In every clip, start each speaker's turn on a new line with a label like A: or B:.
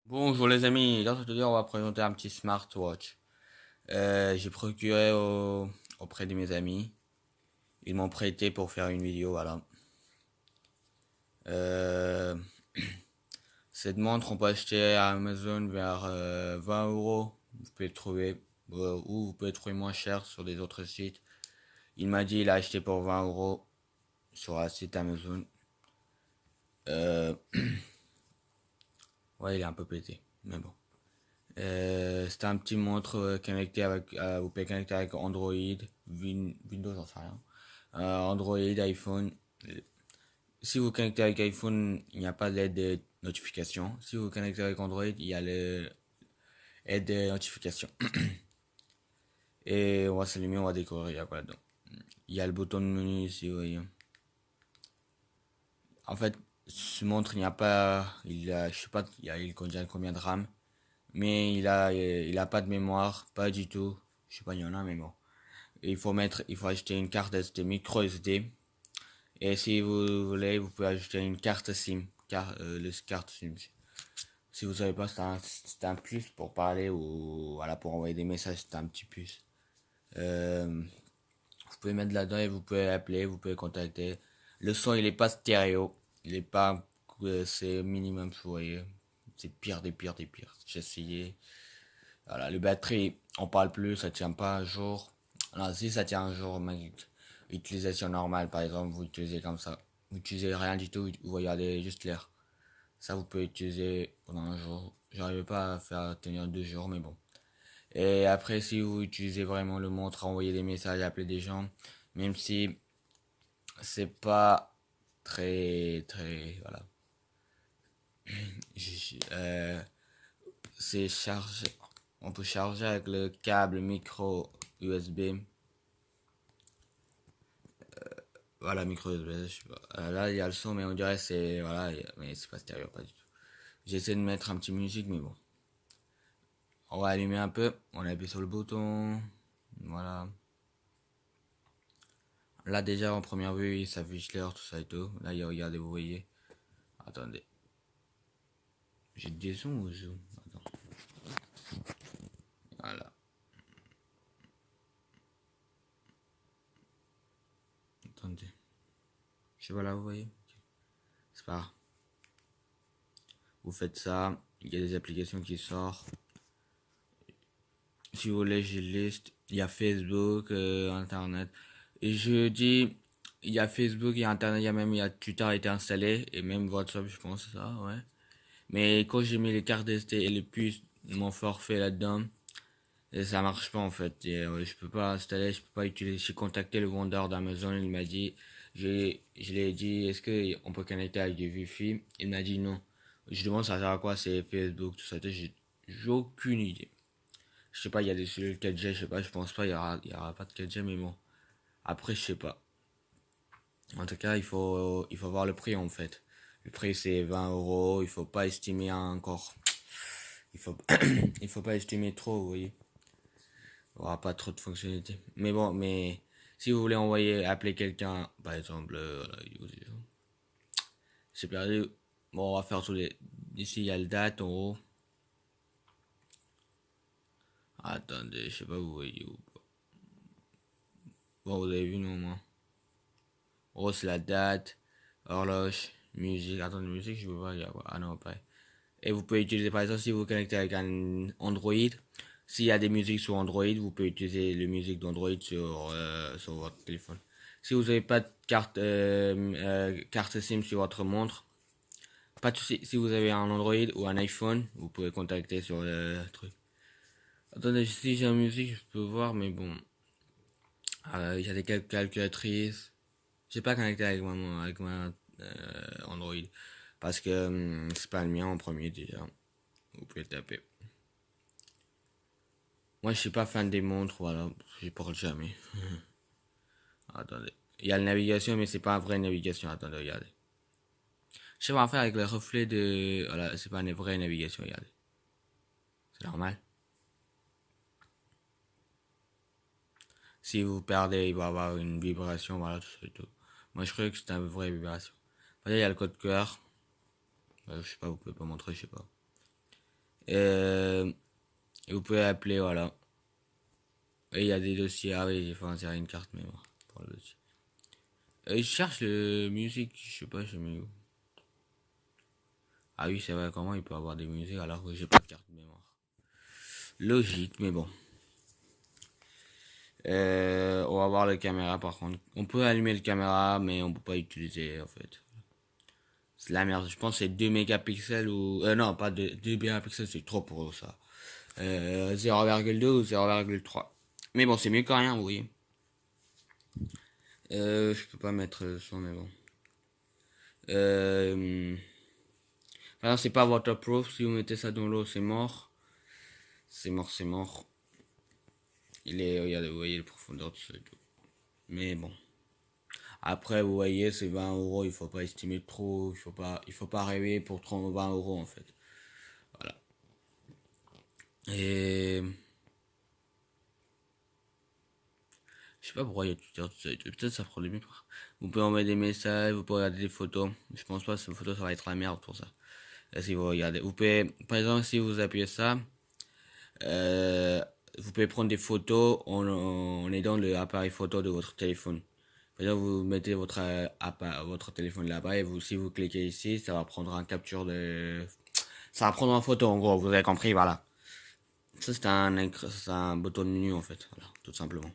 A: Bonjour les amis, dans cette vidéo on va présenter un petit smartwatch. J'ai procuré auprès de mes amis. Ils m'ont prêté pour faire une vidéo, voilà. Cette montre on peut acheter à Amazon vers 20 euros. Vous pouvez le trouver, ou vous pouvez le trouver moins cher sur des autres sites. Il m'a dit il a acheté pour 20 euros sur un site Amazon. Ouais, il est un peu pété, mais bon. C'est un petit montre connecté avec, vous pouvez connecter avec Android, Windows, j'en sais rien. Android, iPhone. Si vous connectez avec iPhone, il n'y a pas d'aide de notification. Si vous connectez avec Android, il y a l'aide de notification. Et on va s'allumer, on va découvrir, il y a quoi dedans. Il y a le bouton de menu ici, vous voyez. En fait, ce montre, il n'y a pas, je sais pas, il contient combien de RAM. Mais il a pas de mémoire, pas du tout. Je sais pas, il y en a, mais bon. Il faut acheter une carte SD micro SD. Et si vous voulez, vous pouvez ajouter une carte SIM. Carte SIM. Si vous savez pas, c'est un plus pour parler ou voilà, pour envoyer des messages, c'est un petit plus. Vous pouvez mettre là-dedans et vous pouvez appeler, vous pouvez contacter. Le son, il est pas stéréo. Il est pas, c'est minimum, vous voyez. C'est pire des pires des pires. J'ai essayé. Voilà, le batterie, on parle plus, ça tient pas un jour. Alors si ça tient un jour, utilisation normale, par exemple, vous utilisez comme ça. Vous utilisez rien du tout, vous regardez juste l'air. Ça, vous pouvez utiliser pendant un jour. J'arrive pas à faire tenir 2 jours, mais bon. Et après, si vous utilisez vraiment le montre, envoyer des messages, appeler des gens, même si c'est pas très, voilà. C'est chargé. On peut charger avec le câble micro USB. Voilà, micro USB. Je sais pas. Là, il y a le son, mais on dirait c'est voilà, mais c'est pas stéréo, pas du tout. J'essaie de mettre un petit musique, mais bon. On va allumer un peu. On appuie sur le bouton. Voilà. Là déjà en première vue, il s'affiche l'heure, tout ça et tout. Là, regardez, vous voyez. Attendez. J'ai des sons ou zoom? Attends. Voilà. Attendez. Je sais pas là, vous voyez. C'est pas grave. Vous faites ça. Il y a des applications qui sortent. Si vous voulez, j'ai une liste. Il y a Facebook, Internet. Et je dis, il y a Facebook, il y a Internet, il y a Twitter a été installé. Et même WhatsApp, je pense, ça, ouais. Mais quand j'ai mis les cartes SD et les puces, mon forfait là-dedans, et ça marche pas en fait. Et, je peux pas installer, je peux pas utiliser. J'ai contacté le vendeur d'Amazon, il m'a dit, je lui ai dit, est-ce que on peut connecter avec du Wi-Fi? Il m'a dit non. Je demande ça sert à quoi, c'est Facebook, tout ça. J'ai aucune idée. Je sais pas, il y a des cellules 4G, je sais pas, je pense pas, il y aura pas de 4G, mais bon. Après, je sais pas. En tout cas, il faut voir le prix en fait. Le prix c'est 20 euros, il faut pas estimer encore. Il faut, il faut pas estimer trop, vous voyez. Il n'y aura pas trop de fonctionnalités. Mais bon, mais si vous voulez appeler quelqu'un, par exemple, voilà, c'est perdu. Bon, on va faire tous les. Ici, il y a le date en haut. Attendez, je sais pas, vous voyez ou pas. Bon, vous avez vu, non, moi. En gros, c'est la date, horloge, musique. Attendez, musique, je veux pas, il y a quoi. Ah non, pas. Et vous pouvez utiliser, par exemple, si vous connectez avec un Android, s'il y a des musiques sur Android, vous pouvez utiliser les musiques d'Android sur votre téléphone. Si vous n'avez pas de carte SIM sur votre montre, pas de souci. Si vous avez un Android ou un iPhone, vous pouvez contacter sur le truc. Attendez, si j'ai la musique, je peux voir, mais bon. Il y a des calculatrices. J'ai pas connecté avec ma Android. Parce que c'est pas le mien en premier déjà. Vous pouvez le taper. Moi, je suis pas fan des montres, voilà. Je porte jamais. Attendez. Il y a la navigation, mais c'est pas une vraie navigation. Attendez, regardez. Je sais pas faire avec le reflet de. Voilà, c'est pas une vraie navigation, regardez. C'est normal. Si vous perdez, il va y avoir une vibration, voilà, tout ça et tout. Moi, je croyais que c'était une vraie vibration. Après, il y a le code QR. Je sais pas, vous pouvez pas montrer, je sais pas. Et vous pouvez appeler, voilà. Et il y a des dossiers. Ah oui, il faut insérer une carte mémoire pour le dossier. Je cherche le musique, je sais pas, je mets où. Ah oui, c'est vrai, comment il peut avoir des musiques alors que j'ai pas de carte mémoire. Logique, mais bon. On va voir la caméra par contre. On peut allumer la caméra, mais on peut pas utiliser en fait. C'est la merde. Je pense que c'est 2 mégapixels ou... non, pas 2 mégapixels, c'est trop pour ça. 0,2 ou 0,3. Mais bon, c'est mieux que rien, vous voyez. Je peux pas mettre le son, mais bon. Enfin, c'est pas waterproof. Si vous mettez ça dans l'eau, c'est mort. C'est mort, c'est mort. Regardez, vous voyez le profondeur de ce tout. Mais bon. Après, vous voyez, c'est 20 euros. Il faut pas estimer trop. Il faut pas rêver pour 30, 20 euros en fait. Voilà. Et je sais pas pourquoi il y a Twitter, tout ça. Peut-être ça prend des minutes. Vous pouvez envoyer des messages, vous pouvez regarder des photos. Je pense pas que ces photos, ça va être la merde pour ça. Là, si vous regardez, vous pouvez, par exemple, si vous appuyez ça, vous pouvez prendre des photos en aidant l'appareil photo de votre téléphone. Par exemple, vous mettez votre téléphone là-bas et si vous cliquez ici, ça va prendre un capture de, ça va prendre en photo en gros. Vous avez compris, voilà. Ça c'est un bouton de menu en fait, voilà, tout simplement.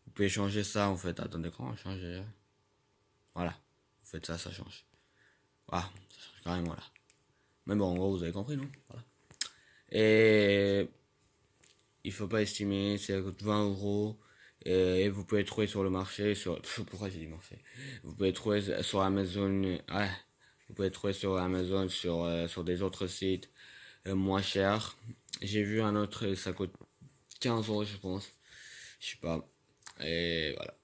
A: Vous pouvez changer ça en fait. Attendez, comment changer? Voilà, vous faites ça, ça change. Voilà, ça change carrément là. Mais bon, en gros, vous avez compris, non? Voilà. Et il faut pas estimer, c'est 20 euros. Et vous pouvez trouver sur le marché, pourquoi j'ai dit marché? Vous pouvez trouver sur Amazon, ouais, vous pouvez trouver sur Amazon, sur des autres sites moins chers. J'ai vu un autre, ça coûte 15 euros, je pense. Je sais pas. Et voilà.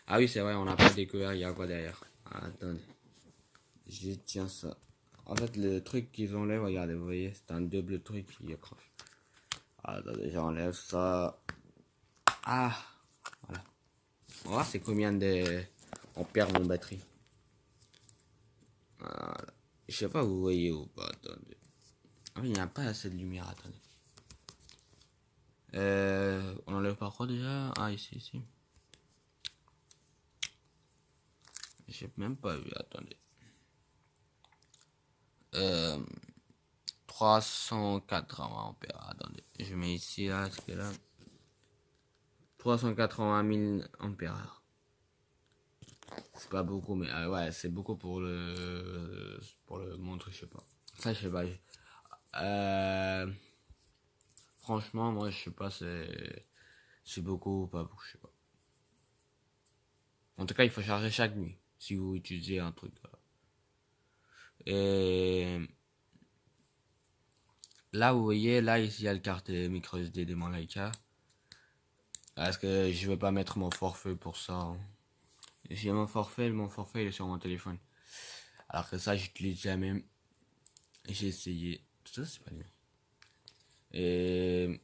A: Ah oui, c'est vrai, on n'a pas découvert, il y a quoi derrière. Ah, attendez. Je tiens ça. En fait, le truc qu'ils enlèvent, regardez, vous voyez, c'est un double truc qui accroche. Ah, attendez, j'enlève ça. Ah, voilà. On va voir c'est combien de... On perd mon batterie. Voilà. Je sais pas, vous voyez ou pas, attendez. Ah, il n'y a pas assez de lumière, attendez. On enlève par quoi déjà? Ah, ici. J'ai même pas vu, attendez. 380 ampères, attendez. Je mets ici, là, ce que là. 380 000 ampères. C'est pas beaucoup, mais ouais, c'est beaucoup pour le montre, je sais pas. Ça, je sais pas. Franchement, moi, je sais pas, c'est beaucoup ou pas beaucoup, je sais pas. En tout cas, il faut charger chaque nuit si vous utilisez un truc. Voilà. Et là, vous voyez, là, ici, il y a le carte micro SD de mon Leica. Parce que je vais pas mettre mon forfait pour ça. Hein. J'ai mon forfait il est sur mon téléphone. Alors que ça, j'utilise jamais. J'ai essayé. Tout ça, c'est pas bien. Et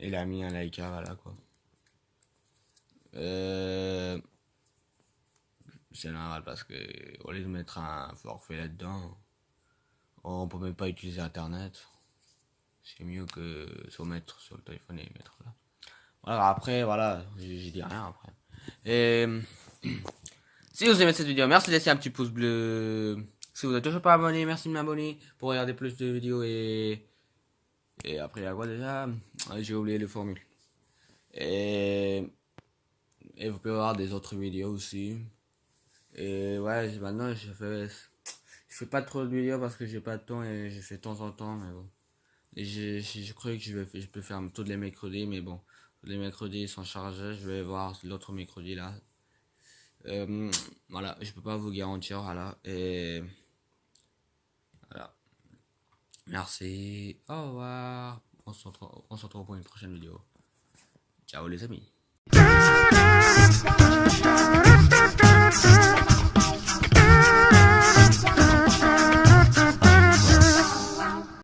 A: il a mis un Leica, voilà quoi. C'est normal parce que au lieu de mettre un forfait là-dedans, on peut même pas utiliser internet. C'est mieux que se mettre sur le téléphone et mettre là. Voilà, après, voilà, j'ai dit rien après. Et si vous aimez cette vidéo, merci de laisser un petit pouce bleu. Si vous n'êtes toujours pas abonné, merci de m'abonner pour regarder plus de vidéos et après il y a quoi déjà? J'ai oublié les formules. Et vous pouvez voir des autres vidéos aussi. Et ouais, maintenant je fais pas trop de vidéos parce que j'ai pas de temps et je fais de temps en temps, mais bon. Et je croyais que je peux faire tous les mercredis, mais bon, les mercredis sont chargés, je vais voir l'autre mercredi là. Voilà, je peux pas vous garantir, voilà, et voilà. Merci, au revoir, on se retrouve pour une prochaine vidéo. Ciao les amis.